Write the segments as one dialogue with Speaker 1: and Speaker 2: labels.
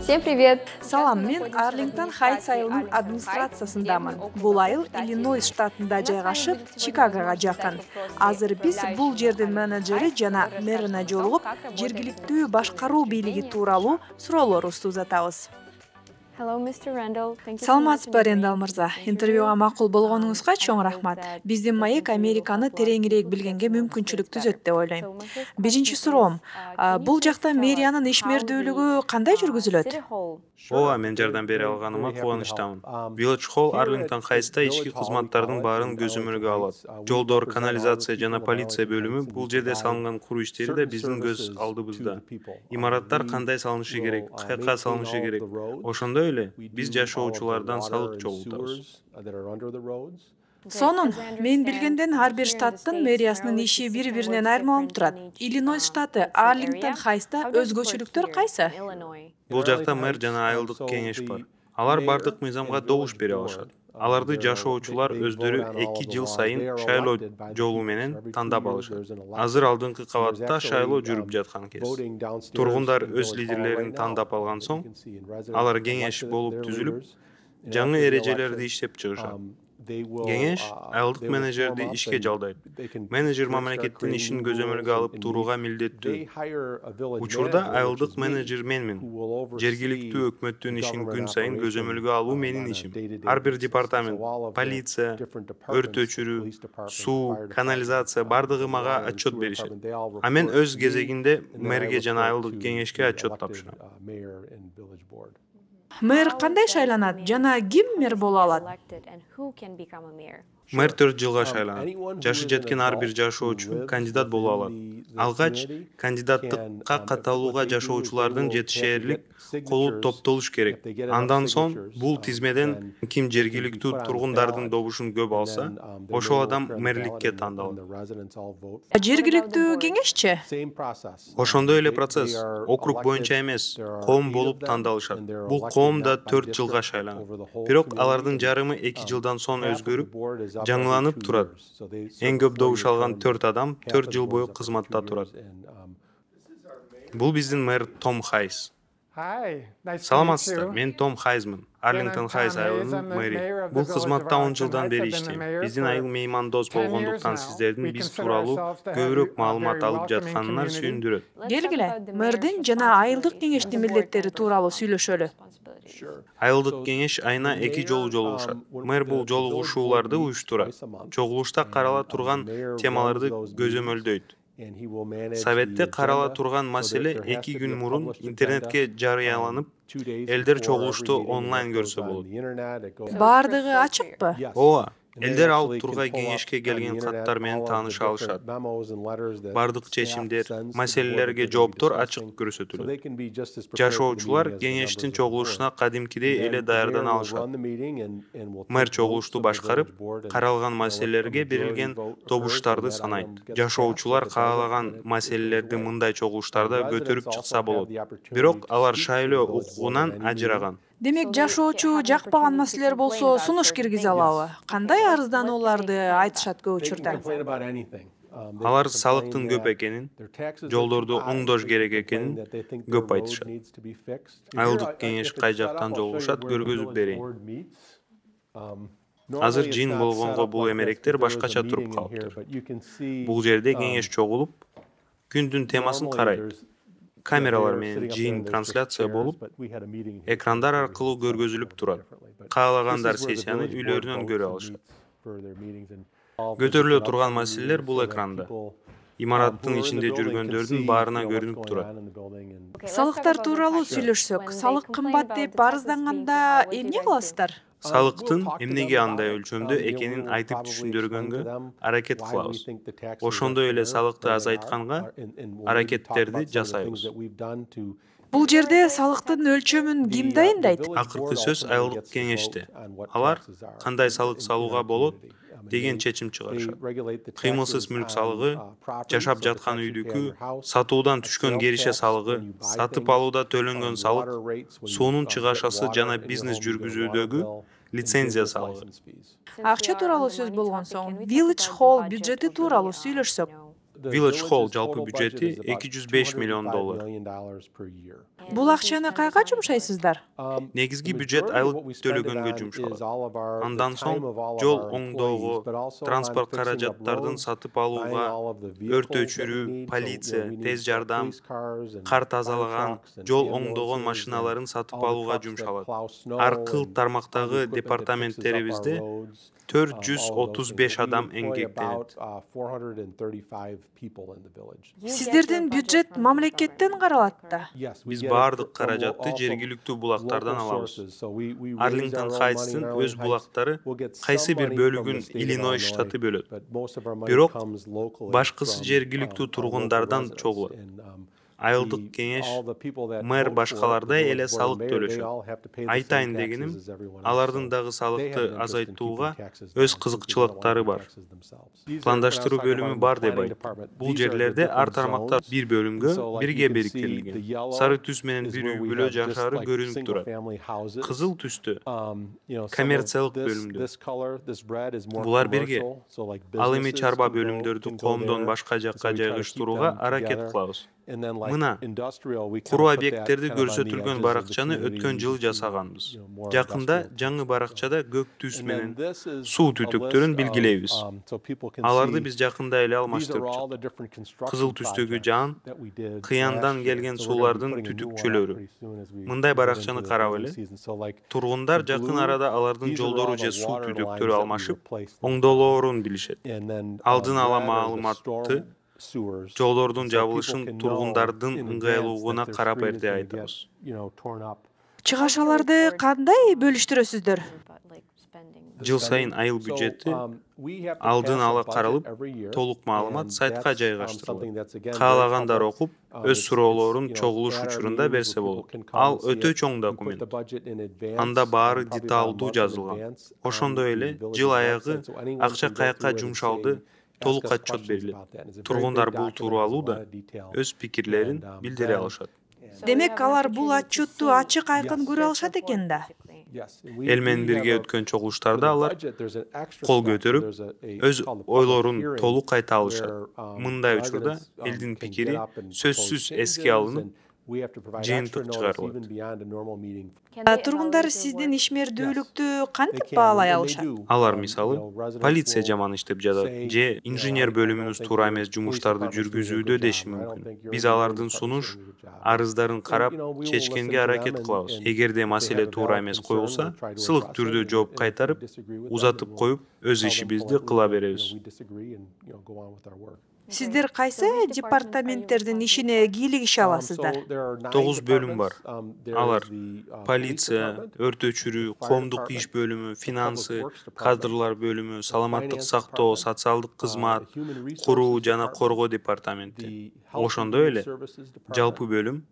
Speaker 1: Всем привет!
Speaker 2: Салам, мен Арлингтон Хайтс айылының администрациясындамын. Бул айыл Иллинойс штатында жайгашып, Чикагога жакын. Азыр биз бул жердин менеджери жана мэрине жолугуп, жергиликтүү башкаруу бийлиги тууралуу суроолорубузду узатабыз. Саламатсызбы, Рендал мырза. Интервьюга макул болгонуңузга чоң рахмат. Биздин маек Американы тереңирээк билгенге мүмкүнчүлүк түзөт деп ойлойм. Биринчи суроом, бул жакта мэриянын ишмердүүлүгү кандай жүргүзүлөт?
Speaker 3: Ооба, мен жардам бере алганыма кубанычтамын. Village Hall Арлингтон Хайтста ички кызматтардын баарын көзөмөлгө алат. Жолдор, канализация жана полиция бөлүмү бул жерде салынган куруу иштери да биздин көз алдыбызда. Имараттар кандай салынышы керек, каяка салынышы керек. Ошондой эле биз жашоочулардан салык чогултабыз.
Speaker 2: Сонун, мен билгенден ар бир штаттын мэриясынын иши бири-биринен айырмаланып турат. Иллинойс штаты, Арлингтон Хайтста өзгөчөлүктөр кайсы?
Speaker 3: Бул жакта мэр жана айылдык кеңеш бар. Алар бардык мыйзамга добуш бере алышат. Аларды жашоочулар өздөрү 2 жыл сайын шайлоо жолу менен тандап алышат. Азыр алдыңкы кабатта шайлоо жүрүп жаткан кез. Тургундар өз лидерлерин тандап алган соң, алар кеңеш болуп түзүлүп, жаңы эрежелерди иштеп чыгышат. Кеңеш айылдык менеджерди ишке жалдайт. Менеджер мамлекеттин ишин көзөмөлгө алып турууга милдеттүү. Учурда айылдык менеджер менмин. Жергиликтүү өкмөттүн ишин күн сайын көзөмөлгө алуу менин ишим. Ар бир департамент, полиция, өрт өчүрүү, суу, канализация бардыгы мага отчет беришет. А мен өз кезегинде мэрге жана айылдык кеңешке отчет тапшырам.
Speaker 2: Мэр кандай шайланат жана ким мэр боло алат?
Speaker 3: Мэр 4 жылга шайланат. Жашы жеткен ар бир жашоочу кандидат боло алат. Алгач кандидаттыкка катталууга жашоочулардын жетишээрлик колу топтолуш керек. Андан соң бул тизмеден ким жергиликтүү тургундардын добушун көп алса, ошол адам мэрликке тандалат.
Speaker 2: Жергиликтүү кеңешчи?
Speaker 3: Ошондой эле процесс. Округ боюнча эмес, коом болуп тандалышат. Бул коом да 4 жылга шайланат. Бирок алардын жарымы 2 жылдан соң өзгөрүп, жаңыланып турат. Эң көп добуш алган 4 адам 4 жыл бою кызматта турат. Бул биздин мэр Том Хайс. Саламатсыздар, мен Том Хайзмын. Арлингтон Хайтс айылынын мэри. Бул кызматта 10 жылдан бери иштейм. Биздин айыл меймандос болгондуктан сиздердин биз тууралуу көбүрөөк маалымат алып жатканына сүйүндүрөт.
Speaker 2: Келгиле, мэрдин жана айылдык кеңештин милдеттери тууралуу сүйлөшөлү.
Speaker 3: Айылдык кеңеш айына 2 жолу жолугушат. Мэр бул жолугушууларды уюштурат. Чогулушта карала турган темаларды көзөмөлдөйт. Советте карала турган маселе 2 күн мурун интернетке жарыяланып, элдер чогулушту онлайн көрсө болот.
Speaker 2: Бардыгы ачыкпы?
Speaker 3: Ооба. Элдер алып тургай кеңешке келген каттар менен тааныша алышат. Бардык чечимдер, маселелерге жооптор ачык көрсөтүлөт. Жашоочулар кеңештин чогулушуна кадимкидей эле даярдана алышат. Мэр чогулушту башкарып, каралган маселелерге берилген добуштарды санайт. Жашоочулар каалаган маселелерди мындай чогулуштарда көтөрүп чыкса болот. Бирок алар шайлоо укугунан ажыраган.
Speaker 2: Демек, жашоочу жакпаган маселелер болсо сунуш киргизе алабы? Кандай арызданууларды айтышат көп учурда?
Speaker 3: Алар салыктын көп экенин, жолдорду оңдош керек экенин көп айтышат. Айылдык кеңеш кай жактан жолугушат, көргөзүп берейин. Азыр жыйын болгонго бул эмеректер башкача туруп калыптыр. Бул жерде кеңеш чогулуп, күндүн темасын карайт. Камералар менен жыйын трансляция болуп, экрандар аркылуу көргөзүлүп турат. Каалагандар сессияны үйлөрүнөн көрө алышат. Көтөрүлө турган маселелер бул экранда. Имараттын ичинде жүргөндөрдүн баарына көрүнүп турат.
Speaker 2: Салыктар тууралуу сүйлөшсөк, салык кымбат деп арызданганда эмне кыласыздар?
Speaker 3: Салыктын эмнеге андай өлчөмдө экенин айтып түшүндүргөнгө аракет кылабыз. Ошондой эле салыкты азайтканга аракеттерди жасайбыз.
Speaker 2: Бул жерде салыктын өлчөмүн ким дайындайт?
Speaker 3: Акыркы сөз айылдык кеңеште. Алар кандай салык салууга болот деген чечим чыгарышат. Кыймылсыз мүлк салыгы, жашап жаткан үйдүкү, сатуудан түшкөн керише салыгы, сатып алууда төлөнгөн салык, суунун чыгашасы жана бизнес жүргүзүүдөгү лицензия салыгы.
Speaker 2: Акча тууралуу сөз болгон соң, Village Hall бюджети тууралуу сүйлөшсөк.
Speaker 3: Village Hall жалпы бюджети $205 миллион.
Speaker 2: Бул акчаны кайга жумшайсыздар?
Speaker 3: Негизги бюджет айлык төлөгөнгө жумшалат. Андан соң жол оңдоого, транспорт каражаттарын сатып алууга, өрт өчүрүү, полиция, тез жардам, кар тазалаган, жол оңдогон машиналарын сатып алууга жумшалат. Ар кыл тармактагы департаменттерибизде 435 адам эмгектенет.
Speaker 2: Сиздердин бюджет мамлекеттен каралат да.
Speaker 3: Биз баардык каражатты жергиликтүү булактардан алабыз. Арлингтон Хайтстын өз булактары кайсы бир бөлүгүн Иллинойс штаты бөлөт. Бирок башкысы жергиликтүү тургундардан чогулат. Айылдык кеңеш, мэр башкалардай эле салык төлөшөт. Айтайын дегеним, алардын дагы салыкты азайтууга өз кызыкчылыктары бар. Пландаштыруу бөлүмү бар деп айттым. Бул жерлерде ар тармактар бир бөлүмгө бирге бириктирилген. Сары түс менен бир үй бүлө жашаары көрүнүп турат. Кызыл түстө коммерциялык бөлүмдөр. Булар бирге. Ал эми чарба бөлүмдөрдү коомдон башка жакка жайгаштырууга аракет кылабыз. Мына, куруу объекттерди көрсөтүлгөн баракчаны өткөн жылы жасаганбыз. Жакында жаңы баракчада көк түс менен суу түтүктөрүн белгилейбиз. Аларды биз жакында эле алмаштырып чыктык. Кызыл түстөгү жаан, кыяндан келген суулардын түтүкчөлөрү. Мындай баракчаны карап эле. Тургундар жакын арада алардын жолдору же суу түтүктөрү алмашып, оңдолоорун билишет. Алдын ала маалыматты жолдордун жабылышын тургундардын ыңгайлуулугуна карап эрте айтабыз.
Speaker 2: Чыгашаларды кандай бөлүштүрөсүздөр?
Speaker 3: Жыл сайын айыл бюджети алдын ала каралып, толук маалымат сайтка жайгаштырылат. Каалагандар окуп, өз суроолорун чогулуш учурунда берсе болот. Ал өтө чоң документ. Анда баары деталдуу жазылган. Ошондой эле жыл аягы акча каяка жумшалды толук отчет берилет. Тургундар бул тууралуу да өз пикирлерин билдире алышат.
Speaker 2: Демек, алар бул отчетту ачык айкын көрө алышат экен да.
Speaker 3: Эл менен бирге өткөн чогулуштарда алар кол көтөрүп, өз ойлорун толук айта алышат. Мындай учурда элдин пикири сөзсүз эске алынып, жыйынтык чыгарылат.
Speaker 2: Тургундар сиздин ишмердүүлүктү кантип баалай алышат?
Speaker 3: Алар мисалы полиция жаман иштеп жатат же инженер бөлүмүнүз туура эмес жумуштарды жүргүзүүдө деши мүмкүн. Биз алардын сунуш, арыздарын карап, чечкенге аракет кылабыз. Эгерде маселе туура эмес коюлса, сылык түрдө жооп кайтарып, узатып коюп, өз ишибизди кыла беребиз.
Speaker 2: Сиздер кайсы департаменттердин ишине кийлигише аласыздар?
Speaker 3: 9 бөлүм бар. Алар полиция, өрт өчүрүү, коомдук иш бөлүмү, финансы, кадрлар бөлүмү, саламаттык сактоо, социалдык кызмат, куруу жана коргоо департаменти. Ошондой эле жалпы бөлүм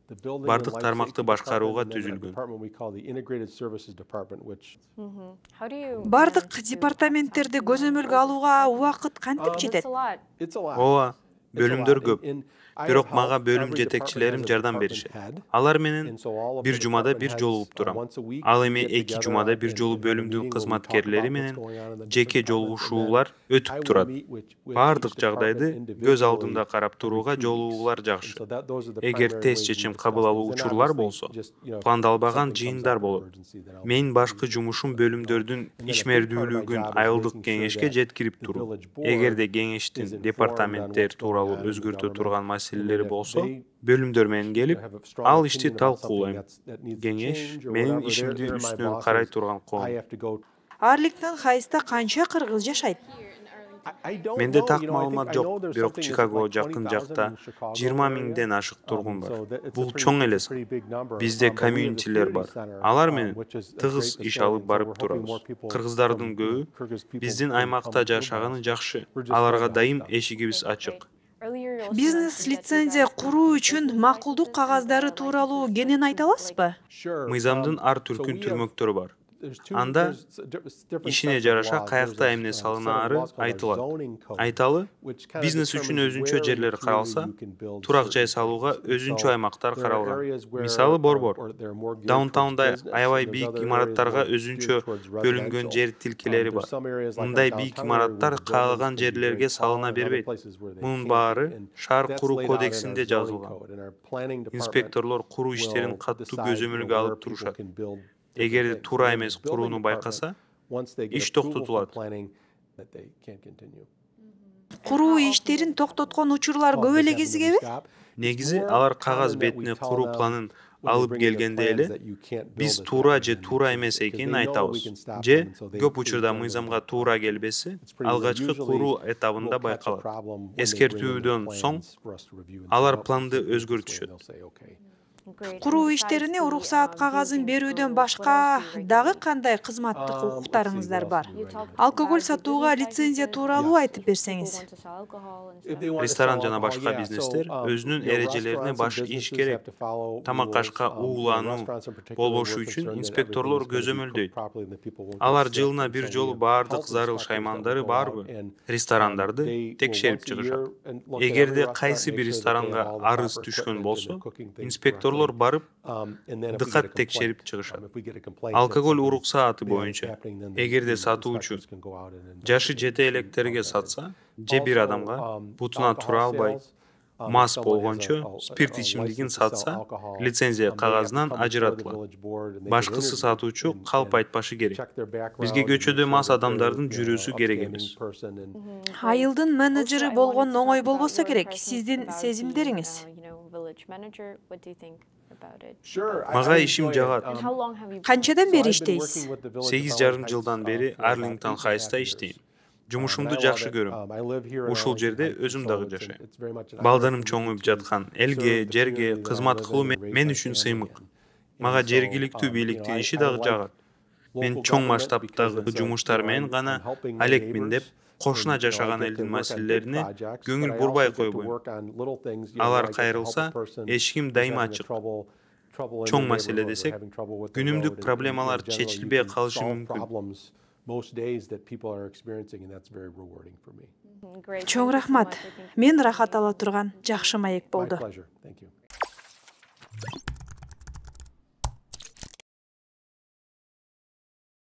Speaker 3: бардык тармакты башкарууга түзүлгөн.
Speaker 2: Бардык департаменттерди көзөмөлгө алууга убакыт кантип жетет?
Speaker 3: Ооба, бөлүмдөр көп. Бирок мага бөлүм жетекчилерим жардам беришет. Алар менен бир жумада бир жолугуп турам. Ал эми 2 жумада бир жолу бөлүмдүн кызматкерлери менен жеке жолугушуулар өтүп турат. Бардык жагдайды көз алдымда карап турууга жолугуулар жакшы. Эгер тез чечим кабыл алуу учурлар болсо, пландалбаган жыйындар болот. Менин башкы жумушум бөлүмдөрдүн ишмердүүлүгүн айылдык кеңешке жеткирип туруу. Эгерде кеңештин департаменттер тууралуу өзгөртө турган маселелери болсо, бөлүмдөр менен келип, ал ишти талкуулайм. Кеңеш менин ишимди үстүнөн карай турган коом.
Speaker 2: Арлингтон Хайтста канча кыргыз жашайт?
Speaker 3: Менде так маалымат жок, бирок Чикаго жакын жакта 20 миңден ашык тургун бар. Бул чоң эле сан. Бизде комьюнитилер бар. Алар менен тыгыз иш алып барып турабыз. Кыргыздардын көбү биздин аймакта жашаганы жакшы. Аларга дайым эшигибиз ачык.
Speaker 2: Бизнес лицензия куруу үчүн макулдук кагаздары тууралуу кенен айта аласызбы?
Speaker 3: Мыйзамдын ар түркүн түрмөктөрү бар. Анда ишине жараша каякта эмне салынаары айтылат. Айталы, бизнес үчүн өзүнчө жерлер каралса, турак жай салууга өзүнчө аймактар каралган. Мисалы Борбор. Даунтаунда аябай бийик имараттарга өзүнчө бөлүнгөн жер тилкелери бар. Мындай бийик имараттар каалаган жерлерге салына бербейт. Мунун баары шаар куруу кодексинде жазылган. Инспекторлор куруу иштерин катуу көзөмөлгө алып турушат. Эгерде туура эмес курууну байкаса, иш токтотулат.
Speaker 2: Куруу иштерин токтоткон учурлар көп эле кезигеби?
Speaker 3: Негизи алар кагаз бетине куруу планын алып келгенде эле биз туура же туура эмес экенин айтабыз. Же көп учурда мыйзамга туура келбеси алгачкы куруу этабында байкалат. Эскертүүдөн соң алар планды өзгөртүшөт.
Speaker 2: Куруу иштерине уруксаат кагазын берүүдөн башка дагы кандай кызматтык укуктарыңыздар бар? Алкоголь сатууга лицензия тууралуу айтып берсеңиз.
Speaker 3: Ресторан жана башка бизнестер өзүнүн эрежелерине баш ийиш керек. Тамак-ашка уулануу болбошу үчүн инспекторлор көзөмөлдөйт. Алар жылына бир жолу баардык зарыл шаймандары барбы? Ресторандарды текшерип чыгышат. Эгерде кайсы бир ресторанга арыз түшкөн болсо, инспекторлор барып дыкат текшерип чыгышат. Алкоголь уруксааты боюнча эгерде сатуучу жашы жете электерге сатса, же бир адамга бутуна тура албай мас болгончо спирт ичимдигин сатса, лицензия кагазынан ажыратылат. Башкысы сатуучу калп айтпашы керек. Бизге көчөдө мас адамдардын жүрүүсү керек эмес.
Speaker 2: Айылдын менеджери болгон оңой болбосо керек. Сиздин сезимдериңиз?
Speaker 3: Мага ишим жагат.
Speaker 2: Канчадан бери иштейсиз?
Speaker 3: 8,5 жылдан бери Арлингтон Хайста иштейм. Жумушумду жакшы көрөм. Ушул жерде өзүм дагы жашайм. Балдарым чоңуюп жаткан элге, жерге кызмат кылуу мен үчүн сыймык. Мага жергиликтүү бийликтин иши дагы жагат. Мен чоң масштабтагы жумуштар менен гана алекмин деп кошуна жашаган элдин маселелерине көңүл бурбай койбойм. Алар кайрылса, эшигим дайыма ачык. Чоң маселе десек, күнүмдүк проблемалар чечилбей калышы мүмкүн.
Speaker 2: Чоң рахмат. Мен рахат ала турган жакшы маек болду.